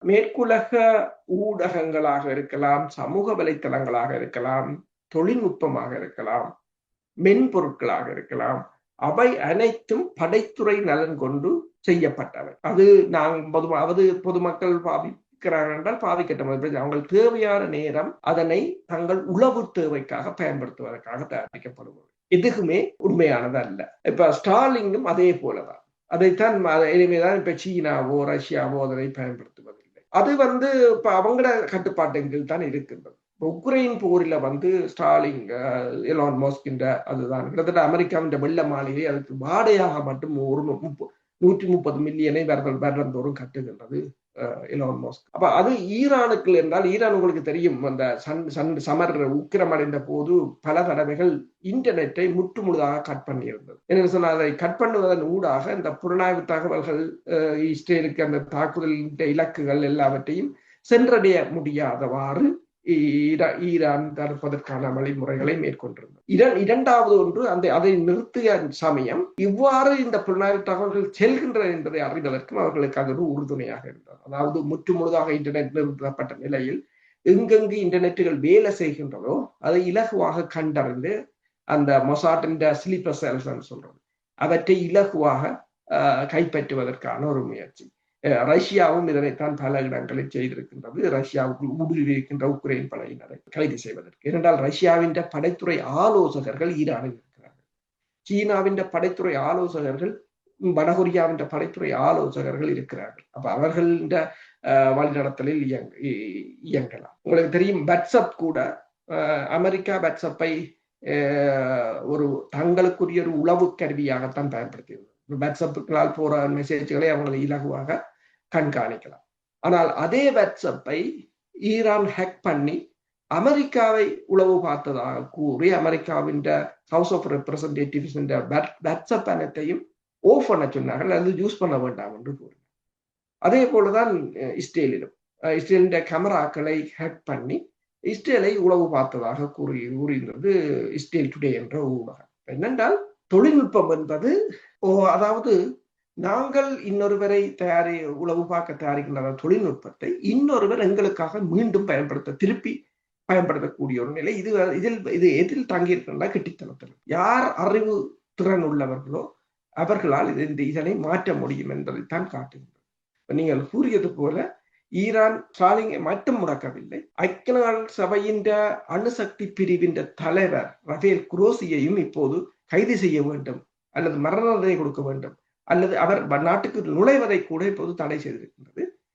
மேற்குலக ஊடகங்களாக இருக்கலாம், சமூக வலைத்தளங்களாக இருக்கலாம், தொழில்நுட்பமாக இருக்கலாம், மென்பொருட்களாக இருக்கலாம், அவை அனைத்தும் படைத்துறை நலன் கொண்டு செய்யப்பட்டவை. அது பொதுமக்கள் பாவிக்கிறார்கள் என்றால் பாவிக்கட்டும், அவங்கள் தேவையான நேரம் அதனை தங்கள் உளவு தேவைக்காக பயன்படுத்துவதற்காக தயாரிக்கப்படுவது எதுக்குமே உண்மையானது அல்ல. இப்ப ஸ்டார்லிங்கும் அதே போலதான். அதைத்தான் இனிமேதான் இப்ப சீனாவோ ரஷ்யாவோ அதனை பயன்படுத்துவதில்லை. அது இப்ப அவங்களோட கட்டுப்பாட்டின் கீழ் தான் இருக்கின்றது. உக்ரைன் போரில ஸ்டாலிங் எலான் மஸ்கின்ற அதுதான் கிட்டத்தட்ட அமெரிக்காவின் வெள்ள மாளிகை அதுக்கு வாடகையாக மட்டும் 130 மில்லியனை வருடந்தோறும் கட்டுகின்றது எலான் மஸ்க். அப்ப அது ஈரானுக்கு என்றால், ஈரான் உங்களுக்கு தெரியும், அந்த சமர் உக்கிரமடைந்த போது பல தடவைகள் இன்டர்நெட்டை முற்று முழுதாக கட் பண்ணியிருந்தது. என்ன சொன்னால், அதை கட் பண்ணுவதன் ஊடாக இந்த புலனாய்வு தகவல்கள் இஸ்ரேலுக்கு அந்த தாக்குதலின் இலக்குகள் எல்லாவற்றையும் சென்றடைய முடியாதவாறு ஈரான் தடுப்பதற்கான வழிமுறைகளை மேற்கொண்டிருந்தது. இரண்டாவது ஒன்று, அதை நிறுத்திய சமயம் இவ்வாறு இந்த புலனாய்வு தகவல்கள் செல்கின்றன என்பதை அறிவதற்கும் அவர்களுக்கு அது ஒரு உறுதுணையாக இருந்தது. அதாவது முற்று முழுதாக இன்டர்நெட் நிறுத்தப்பட்ட நிலையில் எங்கெங்கு இன்டர்நெட்டுகள் வேலை செய்கின்றதோ அதை இலகுவாக கண்டறிந்து அந்த மொசாட்டின் ஸ்லீப்பர் செல்ஸ் சொல்றது அவற்றை இலகுவாக கைப்பற்றுவதற்கான ஒரு முயற்சி. ரஷ்யாவும் இதனைத்தான் பல இடங்களில் செய்திருக்கின்றது. ரஷ்யாவுக்குள் ஊடுருவியிருக்கின்ற உக்ரைன் படையினரை கைது செய்வதற்கு. ஏனென்றால் ரஷ்யாவின் படைத்துறை ஆலோசகர்கள் ஈரானில் இருக்கிறார்கள். சீனாவின் படைத்துறை ஆலோசகர்கள், வடகொரியாவின் படைத்துறை ஆலோசகர்கள் இருக்கிறார்கள். அப்ப அவர்களின் வழிநடத்தலில் இயங்கலாம். உங்களுக்கு தெரியும், வாட்ஸ்அப் கூட அமெரிக்கா வாட்ஸ்அப்பை ஒரு தங்களுக்குரிய ஒரு உளவு கருவியாகத்தான் பயன்படுத்தியது. வாட்ஸ்அப்புகளால் போற மெசேஜ்களை அவங்களை இலகுவாக கண்காணிக்கலாம். ஆனால் அதே வாட்ஸ்அப்பை ஈரான் ஹேக் பண்ணி அமெரிக்காவை உளவு பார்த்ததாக கூறி அமெரிக்காவின் ஹவுஸ் ஆஃப் ரெப்ரசன்டேட்டிவ்ஸ் வாட்ஸ்அப் அனைத்தையும் ஓஃப் பண்ண சொன்னார்கள், அது யூஸ் பண்ண வேண்டாம் என்று கூறினார். அதே போலதான் இஸ்ரேலிலும் இஸ்ரேலின் கேமராக்களை ஹேக் பண்ணி இஸ்ரேலை உளவு பார்த்ததாக கூறியிருந்தது இஸ்ரேல் டுடே என்ற ஊடகம். என்னென்றால், தொழில்நுட்பம் என்பது, அதாவது நாங்கள் இன்னொருவரை உளவு பார்க்க தயாரிக்கின்ற தொழில்நுட்பத்தை இன்னொருவர் எங்களுக்காக மீண்டும் திருப்பி பயன்படுத்தக்கூடிய ஒரு நிலை. இது எதில் தங்கியிருக்கின்ற கெட்டித்தனத்தில். யார் அறிவு திறன் உள்ளவர்களோ அவர்களால் இதனை மாற்ற முடியும் என்பதைத்தான் காட்டுகின்றது. நீங்கள் கூறியது போல ஈரான் ஸ்டாலிங்கை மட்டும் முடக்கவில்லை, ஐக்கிய நாடுகள் சபையின் அணுசக்தி பிரிவின் தலைவர் ரஃபேல் குரோசியையும் இப்போது கைது செய்ய வேண்டும், அல்லது மரண தண்டனை கொடுக்க வேண்டும், அல்லது அவர் நாட்டுக்கு நுழைவதை கூட இப்போது தடை செய்திருக்கின்றது.